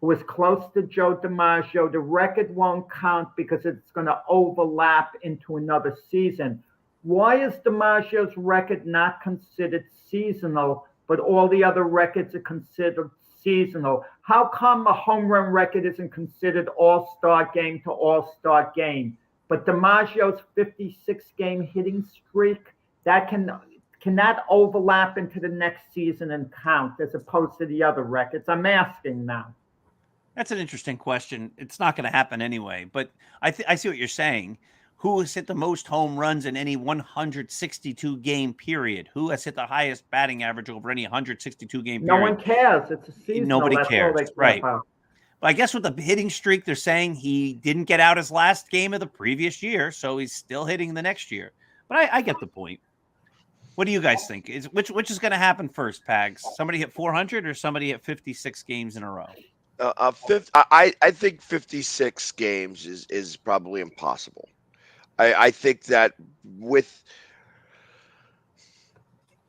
who was close to Joe DiMaggio, the record won't count because it's going to overlap into another season. Why is DiMaggio's record not considered seasonal, but all the other records are considered seasonal? How come a home run record isn't considered all-star game to all-star game? But DiMaggio's 56-game hitting streak, that cannot overlap into the next season and count as opposed to the other records? I'm asking now. That's an interesting question. It's not going to happen anyway, but I see what you're saying. Who has hit the most home runs in any 162 game period? Who has hit the highest batting average over any 162 game period? No one cares. It's a season. Nobody cares. Right. But I guess with the hitting streak, they're saying he didn't get out his last game of the previous year, so he's still hitting the next year. But I get the point. What do you guys think? Which is going to happen first, Pags? Somebody hit 400 or somebody hit 56 games in a row? I think 56 games is probably impossible. I think that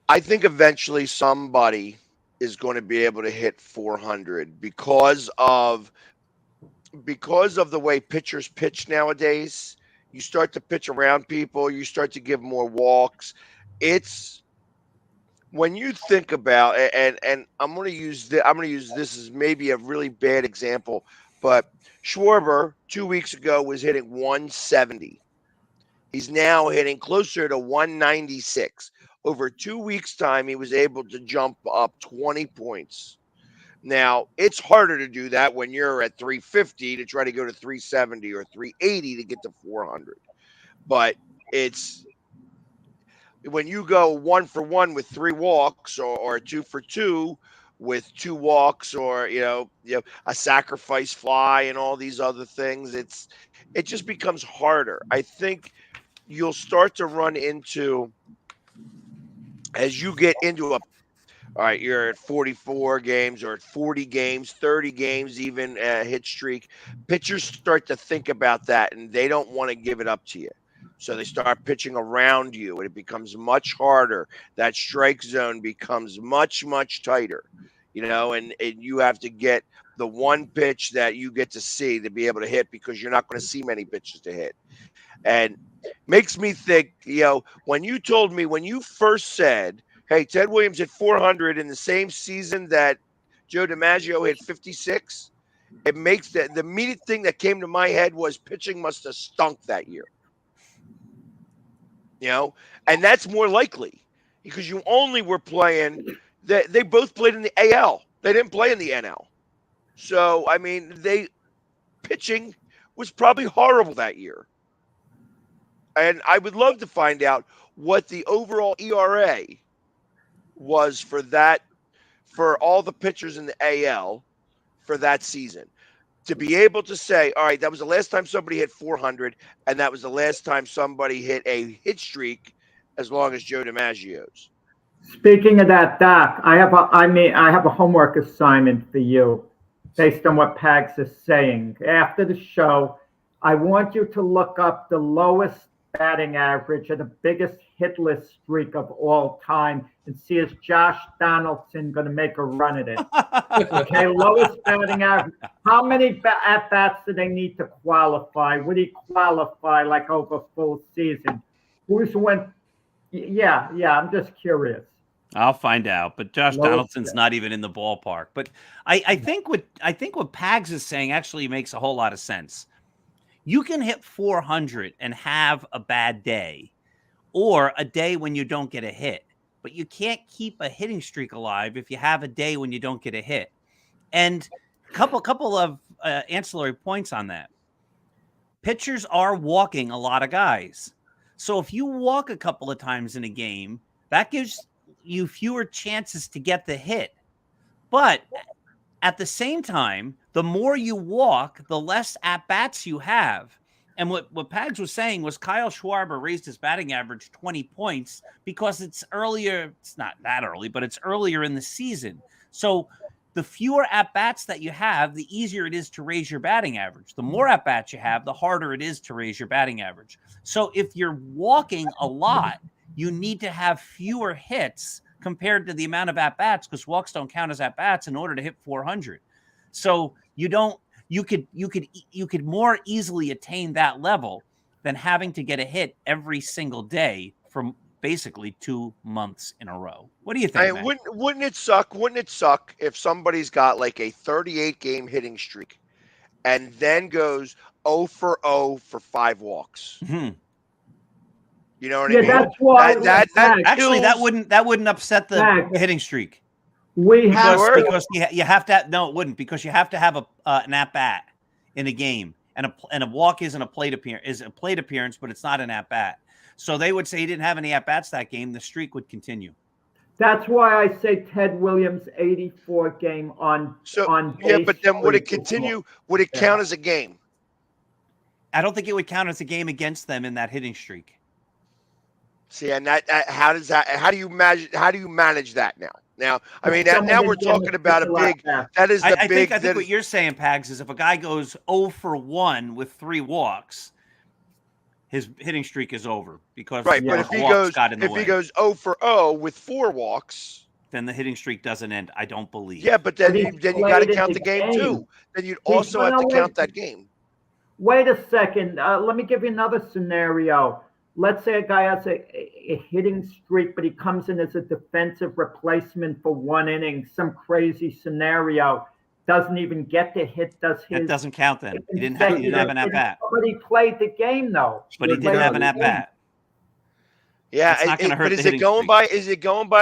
I think eventually somebody is going to be able to hit 400 because of the way pitchers pitch nowadays. You start to pitch around people, you start to give more walks. It's when you think about and I'm going to use this as maybe a really bad example, but Schwarber 2 weeks ago was hitting 170. He's now hitting closer to 196. Over 2 weeks' time, he was able to jump up 20 points. Now, it's harder to do that when you're at 350 to try to go to 370 or 380 to get to 400. But it's when you go 1 for 1 with 3 walks or 2 for 2 with 2 walks or a sacrifice fly and all these other things, it just becomes harder. I think you'll start to run into, as you get into all right, you're at 44 games or at 40 games, 30 games, even hit streak. Pitchers start to think about that, and they don't want to give it up to you. So they start pitching around you, and it becomes much harder. That strike zone becomes much, much tighter, and you have to get the one pitch that you get to see to be able to hit because you're not going to see many pitches to hit. And makes me think, when you first said, hey, Ted Williams hit 400 in the same season that Joe DiMaggio hit 56, it makes the immediate thing that came to my head was pitching must have stunk that year. And that's more likely because you only were playing, they both played in the AL. They didn't play in the NL. So, I mean, pitching was probably horrible that year. And I would love to find out what the overall ERA was for all the pitchers in the AL for that season. To be able to say, all right, that was the last time somebody hit 400, and that was the last time somebody hit a hit streak as long as Joe DiMaggio's. Speaking of that, Doc, I have a homework assignment for you based on what Pags is saying. After the show, I want you to look up the lowest batting average or the biggest hitless streak of all time and see is Josh Donaldson going to make a run at it. Okay, lowest batting average. How many at-bats do they need to qualify? Would he qualify like over full season? Who's went? Yeah, I'm just curious. I'll find out, but Josh Donaldson's not even in the ballpark. But I think what Pags is saying actually makes a whole lot of sense. You can hit 400 and have a bad day or a day when you don't get a hit, but you can't keep a hitting streak alive if you have a day when you don't get a hit. And a couple of ancillary points on that. Pitchers are walking a lot of guys. So if you walk a couple of times in a game, that gives you fewer chances to get the hit. But at the same time, the more you walk, the less at-bats you have. And what Pags was saying was Kyle Schwarber raised his batting average 20 points because it's earlier. It's not that early, but it's earlier in the season. So the fewer at-bats that you have, the easier it is to raise your batting average. The more at-bats you have, the harder it is to raise your batting average. So if you're walking a lot, you need to have fewer hits compared to the amount of at-bats, because walks don't count as at-bats in order to hit 400. So you could more easily attain that level than having to get a hit every single day from basically 2 months in a row. What do you think, Matt? Wouldn't it suck? Wouldn't it suck if somebody's got like a 38 game hitting streak and then goes 0 for 0 for 5 walks? Mm-hmm. You know what Yeah, I mean? that's why. That Actually, that kills- wouldn't upset the Matt, hitting streak. We have Because you have to no, it wouldn't, because you have to have an at bat in a game, and a walk isn't a plate appearance, but it's not an at bat. So they would say he didn't have any at bats that game. The streak would continue. That's why I say Ted Williams 84 game on yeah, base but then would it streak. continue? Would it count as a game? I don't think it would count as a game against them in that hitting streak. See, and how do you manage that now? Now, I mean, now we're talking about a big. That is the big. I think what you're saying, Pags, is if a guy goes 0 for 1 with 3 walks, his hitting streak is over because right. But if he goes 0 for 0 with 4 walks, then the hitting streak doesn't end. I don't believe. Yeah, but then you got to count the game too. Then you'd also have to count that game. Wait a second. Let me give you another scenario. Let's say a guy has a hitting streak, but he comes in as a defensive replacement for 1 inning, some crazy scenario, doesn't even get the hit. It doesn't count then. He didn't have an at-bat. But he played the game, though. But he didn't have an at-bat. Yeah, but is it going by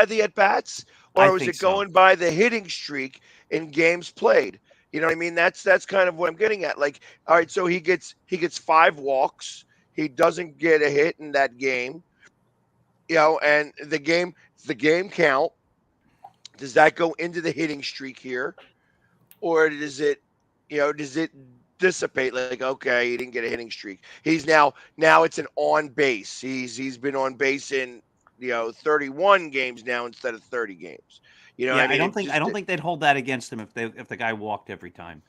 the at-bats, or is it going by the hitting streak in games played? You know what I mean? That's kind of what I'm getting at. Like, all right, so he gets 5 walks. He doesn't get a hit in that game, you know, and the game count. Does that go into the hitting streak here, or does it dissipate? Like, okay, he didn't get a hitting streak. He's now it's an on base. He's been on base in 31 games now instead of 30 games. You know, yeah, what I mean? I don't think they'd hold that against him if the guy walked every time.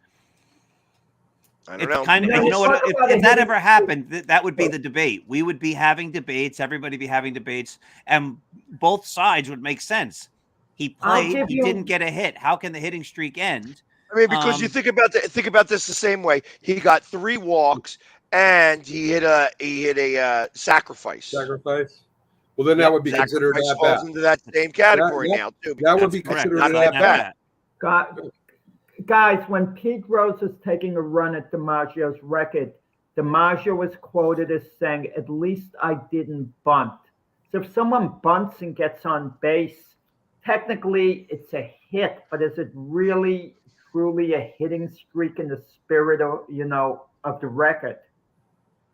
I don't know. If that ever happened, that would be the debate. We would be having debates. Everybody be having debates, and both sides would make sense. He played. He didn't get a hit. How can the hitting streak end? I mean, because you think about this the same way. He got 3 walks and he hit a sacrifice. Sacrifice. Well, then that would be considered an at bat. Falls into that same category now too. That would be considered an at bat. Guys, when Pete Rose is taking a run at DiMaggio's record, DiMaggio was quoted as saying, "At least I didn't bunt." So if someone bunts and gets on base, technically it's a hit, but is it really truly a hitting streak in the spirit of the record?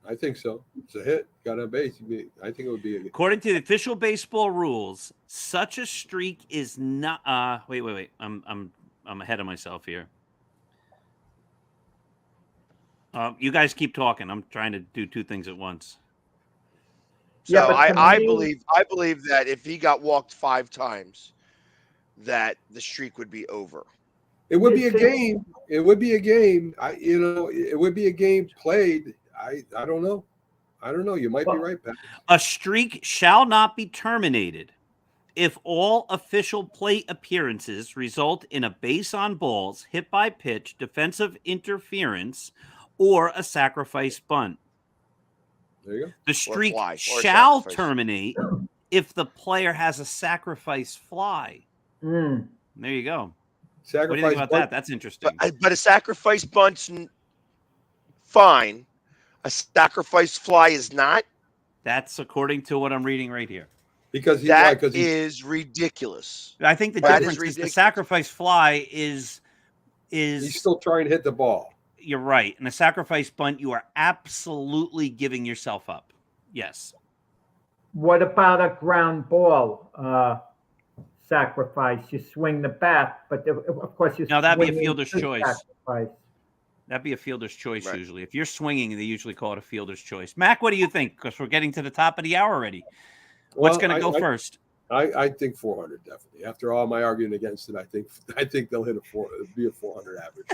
I think so. It's a hit. Got on base. I think it would be. According to the official baseball rules, such a streak is not. Wait. I'm ahead of myself here. You guys keep talking. I'm trying to do 2 things at once. So yeah, I believe that if he got walked 5 times, that the streak would be over. It would be a game. It would be a game. It would be a game played. I don't know. You might be right, Pat. A streak shall not be terminated if all official plate appearances result in a base on balls, hit by pitch, defensive interference, or a sacrifice bunt. There you go. The streak shall terminate if the player has a sacrifice fly. There you go. What do you think about that? That's interesting. But a sacrifice bunt's fine. A sacrifice fly is not. That's according to what I'm reading right here. Because that is ridiculous. I think the difference is the sacrifice fly is he's still trying to hit the ball. You're right. In a sacrifice bunt, you are absolutely giving yourself up. Yes. What about a ground ball sacrifice? You swing the bat, but of course you No, that'd be a swing fielder's into choice. sacrifice. That'd be a fielder's choice Right. usually. If you're swinging, they usually call it a fielder's choice. Mac, what do you think? Because we're getting to the top of the hour already. What's Well, going to go first? I think 400 definitely. After all my arguing against it, I think they'll hit be a 400 average.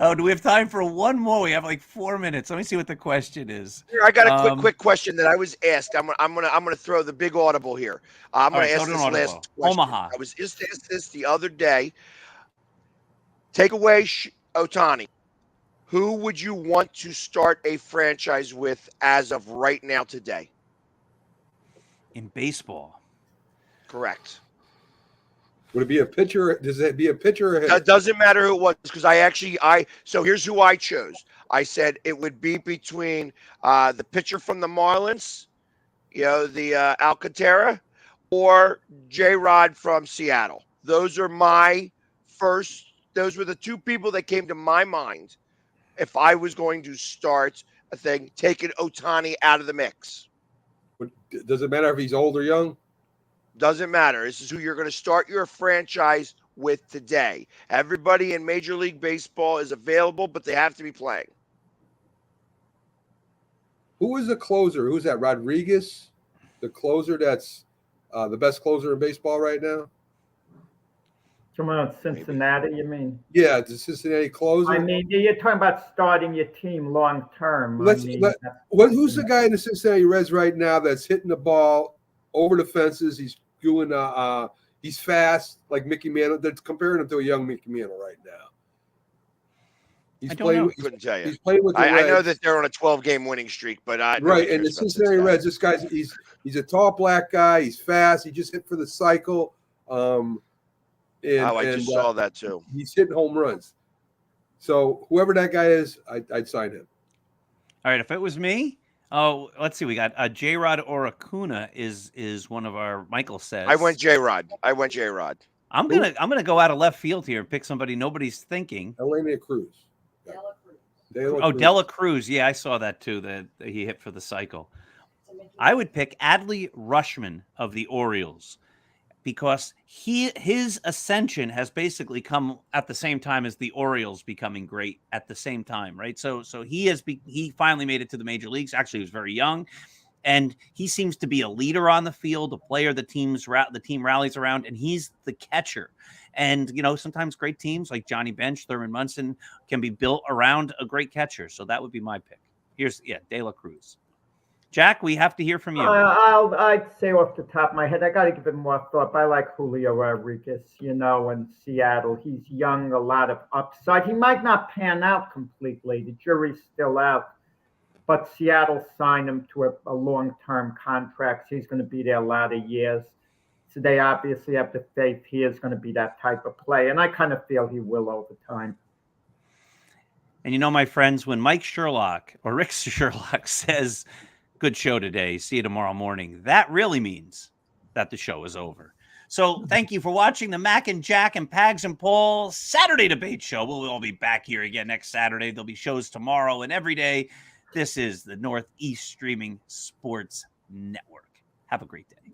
Oh, do we have time for one more? We have like 4 minutes. Let me see what the question is. Here, I got a quick question that I was asked. I'm gonna throw the big audible here. I'm All gonna right, ask go to this an audible. last question. Omaha. I was just asked this the other day. Take away Otani. Who would you want to start a franchise with as of right now today? In baseball. Correct. Would it be a pitcher? Does it be a pitcher or a hitter? It doesn't matter who it was because so here's who I chose. I said it would be between the pitcher from the Marlins, the Alcantara, or J-Rod from Seattle. Those were the two people that came to my mind if I was going to start a thing, taking Otani out of the mix. Does it matter if he's old or young? Doesn't matter. This is who you're going to start your franchise with today. Everybody in Major League Baseball is available, but they have to be playing. Who is the closer? Who's that? Rodriguez, the closer that's the best closer in baseball right now? Come on, Cincinnati, you mean? Yeah, the Cincinnati closer. I mean, you're talking about starting your team long term. Who's the guy in the Cincinnati Reds right now that's hitting the ball over the fences? He's doing he's fast like Mickey Mantle. They're comparing him to a young Mickey Mantle right now. He's playing. Couldn't tell you. He's playing with the I know Reds. that they're on a 12-game winning streak, but right. And the Cincinnati Reds. This guy's he's a tall black guy. He's fast. He just hit for the cycle. I just saw that too. He's hitting home runs. So whoever that guy is, I'd sign him. All right. If it was me, let's see. We got J-Rod or Acuna is one of our. Michael says I went J-Rod. I'm gonna go out of left field here and pick somebody nobody's thinking. Elena Cruz. Dela Cruz. Yeah, I saw that too. That he hit for the cycle. I would pick Adley Rutschman of the Orioles because his ascension has basically come at the same time as the Orioles becoming great at the same time, right? So he finally made it to the major leagues. Actually, he was very young, and he seems to be a leader on the field, a player the team rallies around, and he's the catcher. And, sometimes great teams like Johnny Bench, Thurman Munson can be built around a great catcher. So that would be my pick. De La Cruz. Jack, we have to hear from you. I'd say off the top of my head, I got to give it more thought. I like Julio Rodriguez, in Seattle. He's young, a lot of upside. He might not pan out completely. The jury's still out. But Seattle signed him to a long-term contract. So he's going to be there a lot of years. So they obviously have the faith he is going to be that type of play. And I kind of feel he will over time. And my friends, when Mike Sherlock or Rick Sherlock says, good show today, see you tomorrow morning, that really means that the show is over. So thank you for watching the Mac and Jack and Pags and Paul Saturday Debate Show. We'll all be back here again next Saturday. There'll be shows tomorrow and every day. This is the Northeast Streaming Sports Network. Have a great day.